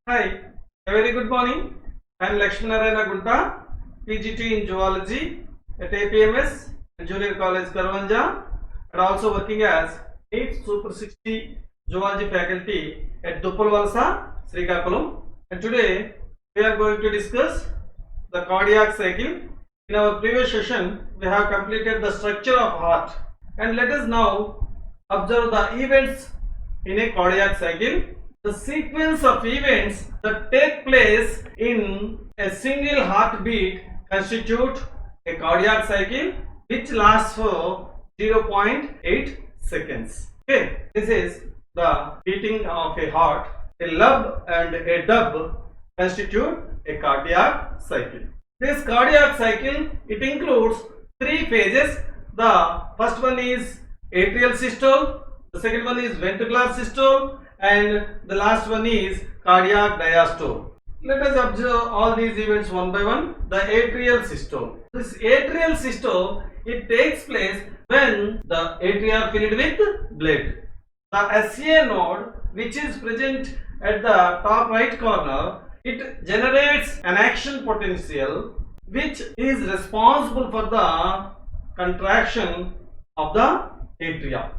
Hi, a very good morning. I am Lakshmi Narayana Gunta, PGT in Zoology at APMS Junior College Karavanja, and also working as 8 Super 60 Zoology faculty at Duppalvalsa, Srikakulam. And today we are going to discuss the cardiac cycle. In our previous session, we have completed the structure of heart, and let us now observe the events in a cardiac cycle. The sequence of events that take place in a single heartbeat constitute a cardiac cycle which lasts for 0.8 seconds. Okay, this is the beating of a heart. A lub and a dub constitute a cardiac cycle. This cardiac cycle, it includes three phases. The first one is atrial systole, the second one is ventricular systole, and the last one is cardiac diastole. Let us observe all these events one by one. The atrial systole. This atrial systole, it takes place when the atria are filled with blood. The SCA node, which is present at the top right corner, it generates an action potential which is responsible for the contraction of the atria.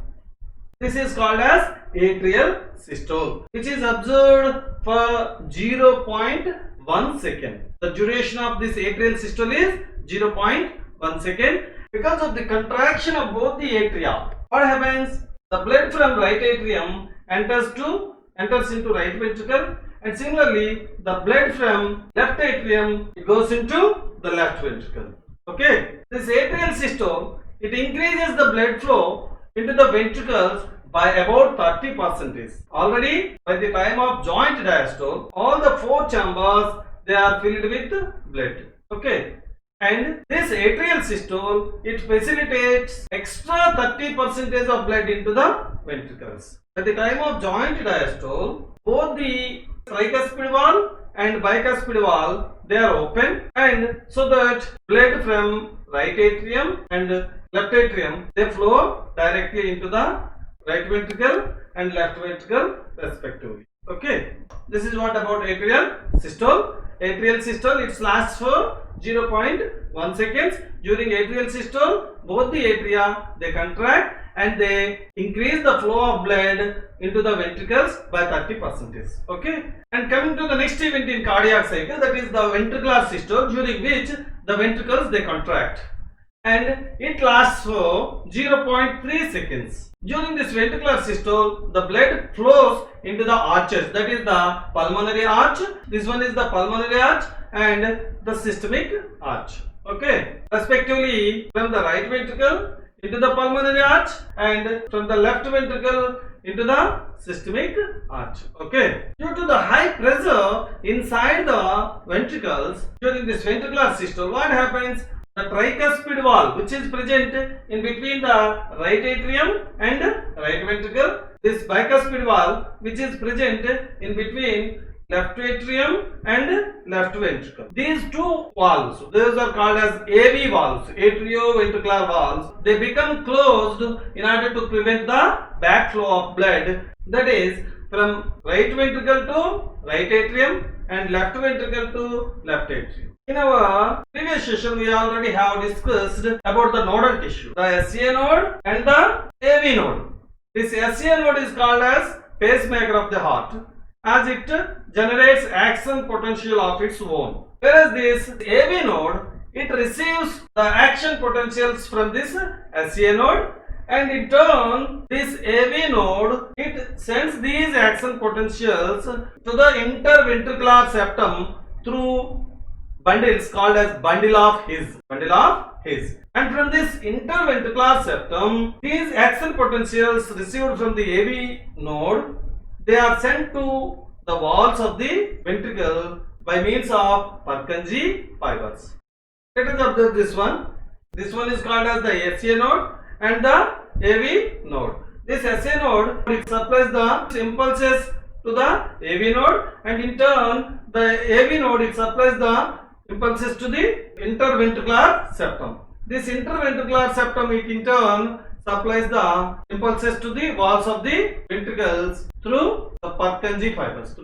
This is called as atrial systole, which is observed for 0.1 second. The duration of this atrial systole is 0.1 second. Because of the contraction of both the atria, what happens? The blood from right atrium enters into right ventricle, and similarly the blood from left atrium goes into the left ventricle. Okay, this atrial systole, it increases the blood flow into the ventricles by about 30%. Already by the time of joint diastole, all the four chambers, they are filled with blood. Okay, and this atrial systole, it facilitates extra 30% of blood into the ventricles. At the time of joint diastole, both the tricuspid valve and bicuspid valve, they are open, and so that blood from right atrium and left atrium, they flow directly into the right ventricle and left ventricle respectively. Okay, this is what about atrial systole. Atrial systole, it lasts for 0.1 seconds. During atrial systole, both the atria, they contract and they increase the flow of blood into the ventricles by 30%. Okay, and coming to the next event in cardiac cycle, that is the ventricular systole, during which the ventricles, they contract, and it lasts for 0.3 seconds. During this ventricular systole, the blood flows into the arches, that is the pulmonary arch. This one is the pulmonary arch and the systemic arch. Okay, respectively from the right ventricle into the pulmonary arch and from the left ventricle into the systemic arch. Okay, due to the high pressure inside the ventricles during this ventricular systole, what happens? The tricuspid valve, which is present in between the right atrium and right ventricle, this bicuspid valve, which is present in between left atrium and left ventricle. These two valves, those are called as AV valves, atrioventricular valves. They become closed in order to prevent the backflow of blood, that is from right ventricle to right atrium and left ventricle to left atrium. In our previous session, we already have discussed about the nodal tissue, the SCA node and the AV node. This SCA node is called as pacemaker of the heart, as it generates action potential of its own. Whereas this AV node, it receives the action potentials from this SCA node, and in turn this AV node, it sends these action potentials to the interventricular septum through bundles called as bundle of His. And from this interventricular septum, these action potentials received from the AV node, they are sent to the walls of the ventricle by means of Purkinje fibers. Let us observe this one. This one is called as the SCA node and the AV node. This SCA node, it supplies the impulses to the AV node, and in turn the AV node, it supplies the impulses to the interventricular septum. This interventricular septum, it in turn supplies the impulses to the walls of the ventricles through the Purkinje fibers.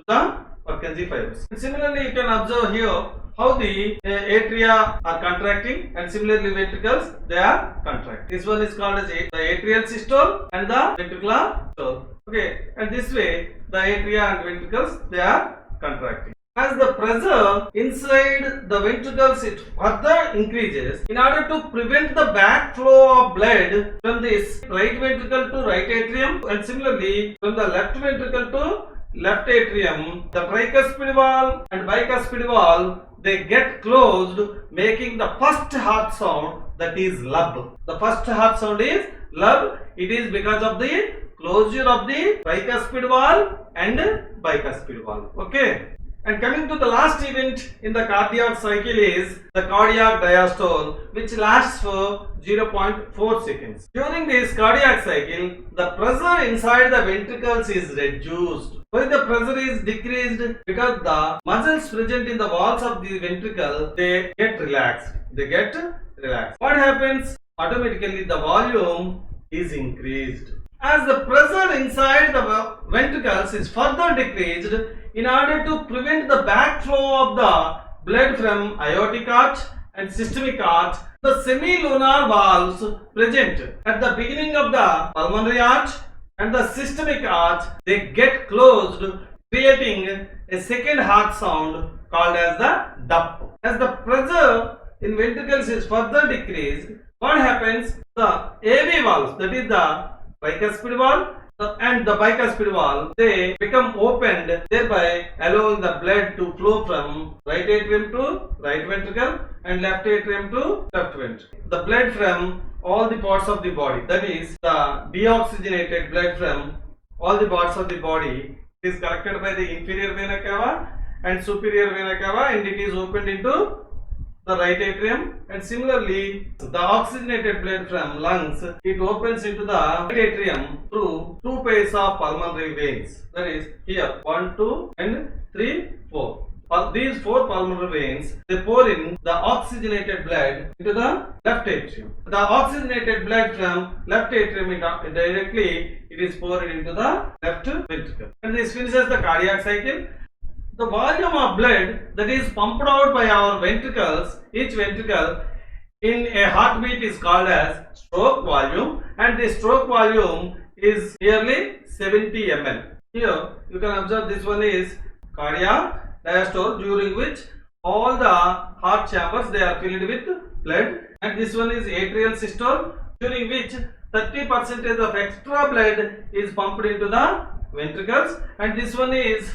Purkinje fibers. And similarly, you can observe here how the atria are contracting, and similarly ventricles, they are contracting. This one is called as the atrial systole and the ventricular systole. Okay, and this way the atria and ventricles, they are contracting. As the pressure inside the ventricles it further increases, in order to prevent the backflow of blood from this right ventricle to right atrium, and similarly from the left ventricle to left atrium, the tricuspid valve and bicuspid valve, they get closed, making the first heart sound, that is lub. The first heart sound is lub. It is because of the closure of the tricuspid valve and bicuspid valve. Okay. And coming to the last event in the cardiac cycle is the cardiac diastole, which lasts for 0.4 seconds. During this cardiac cycle, the pressure inside the ventricles is reduced. Why the pressure is decreased? Because the muscles present in the walls of the ventricle, they get relaxed. What happens? Automatically the volume is increased. As the pressure inside the ventricles is further decreased, in order to prevent the backflow of the blood from aortic arch and systemic arch, the semilunar valves present at the beginning of the pulmonary arch and the systemic arch, they get closed, creating a second heart sound called as the dup. As the pressure in ventricles is further decreased, what happens? The AV valves, that is the tricuspid valve and the bicuspid valve, they become opened, thereby allowing the blood to flow from right atrium to right ventricle and left atrium to left ventricle. The blood from all the parts of the body, that is the deoxygenated blood from all the parts of the body, is collected by the inferior vena cava and superior vena cava, and it is opened into the right atrium. And similarly, the oxygenated blood from lungs, it opens into the right atrium through two pairs of pulmonary veins, that is here 1, 2 and 3, 4. These 4 pulmonary veins, they pour in the oxygenated blood into the left atrium. The oxygenated blood from left atrium, it is poured into the left ventricle, and this finishes the cardiac cycle. The volume of blood that is pumped out by our ventricles, each ventricle in a heartbeat, is called as stroke volume, and the stroke volume is nearly 70 ml. Here you can observe this one is cardiac diastole, during which all the heart chambers, they are filled with blood, and this one is atrial systole, during which 30% of extra blood is pumped into the ventricles, and this one is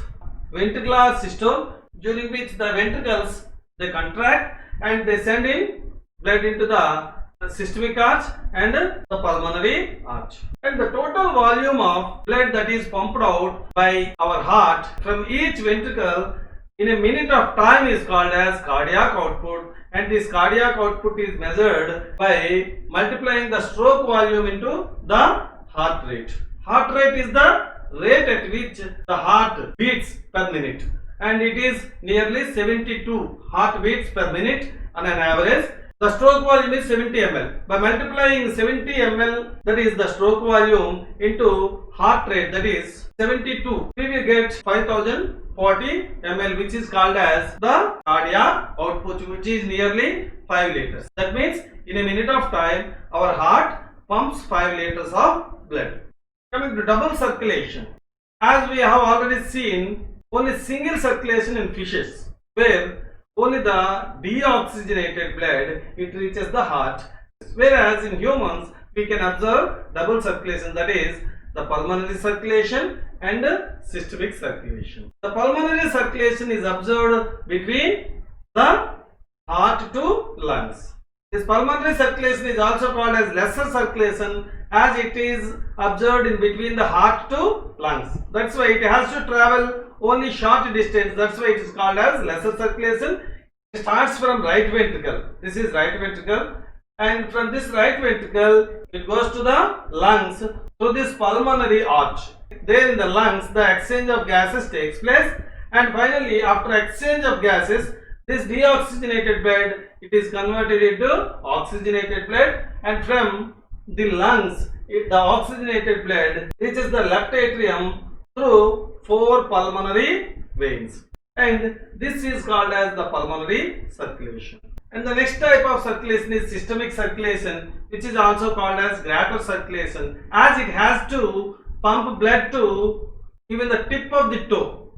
ventricular systole, during which the ventricles, they contract and they send in blood into the systemic arch and the pulmonary arch. And the total volume of blood that is pumped out by our heart from each ventricle in a minute of time is called as cardiac output, and this cardiac output is measured by multiplying the stroke volume into the heart rate. Heart rate is the rate at which the heart beats per minute, and it is nearly 72 heartbeats per minute on an average. The stroke volume is 70 ml. By multiplying 70 ml, that is the stroke volume, into heart rate, that is 72, we will get 5040 ml, which is called as the cardiac output, which is nearly 5 liters. That means in a minute of time our heart pumps 5 liters of blood. Coming to double circulation, as we have already seen, only single circulation in fishes, where only the deoxygenated blood, it reaches the heart, whereas in humans we can observe double circulation, that is the pulmonary circulation and systemic circulation. The pulmonary circulation is observed between the heart to lungs. This pulmonary circulation is also called as lesser circulation, as it is observed in between the heart to lungs. That's why it has to travel only short distance. That's why it is called as lesser circulation. It starts from right ventricle. This is right ventricle, and from this right ventricle it goes to the lungs through this pulmonary arch. There in the lungs, the exchange of gases takes place, and finally after exchange of gases, this deoxygenated blood, it is converted into oxygenated blood, and from the lungs, the oxygenated blood reaches the left atrium through 4 pulmonary veins. and this is called as the pulmonary circulation. And the next type of circulation is systemic circulation, which is also called as greater circulation, as it has to pump blood to even the tip of the toe.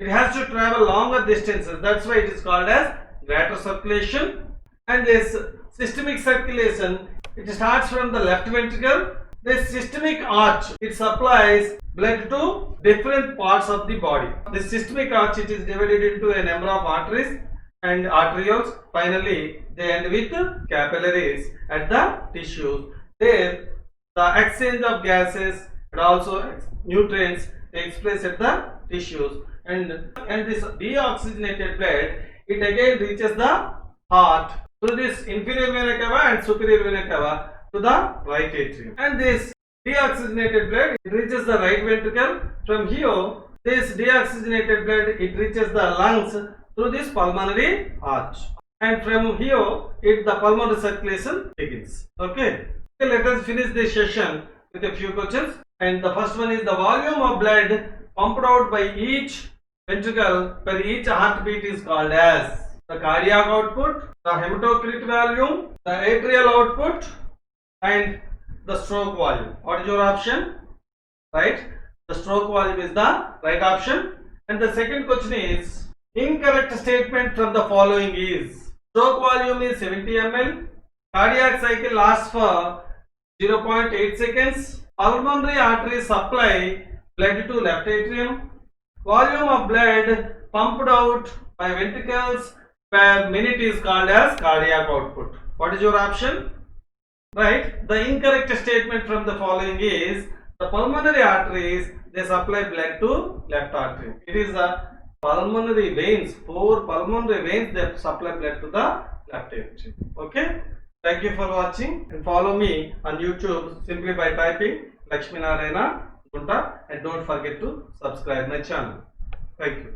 It has to travel longer distances. That's why it is called as greater circulation. And this systemic circulation, it starts from the left ventricle. This systemic arch, it supplies blood to different parts of the body. This systemic arch, it is divided into a number of arteries and arterioles. Finally, they end with capillaries at the tissues. There, the exchange of gases and also nutrients takes place at the tissues. And this deoxygenated blood, it again reaches the heart through this inferior vena cava and superior vena cava to the right atrium. And this deoxygenated blood, it reaches the right ventricle. From here, this deoxygenated blood, it reaches the lungs through this pulmonary arch. And from here, the pulmonary circulation begins. Okay. Let us finish this session with a few questions. And the first one is the volume of blood pumped out by each ventricle per each heartbeat is called as the cardiac output, the hematocrit volume, the atrial output, and the stroke volume. What is your option? Right? The stroke volume is the right option. And the second question is incorrect statement from the following is stroke volume is 70 ml, cardiac cycle lasts for 0.8 seconds, pulmonary arteries supply blood to left atrium, volume of blood pumped out by ventricles per minute is called as cardiac output. What is your option? Right? The incorrect statement from the following is the pulmonary arteries, they supply blood to left atrium. It is the pulmonary veins, 4 pulmonary veins, they supply blood to the left atrium. Okay? Thank you for watching, and follow me on YouTube simply by typing Lakshminarayana Gunta, and don't forget to subscribe my channel. Thank you.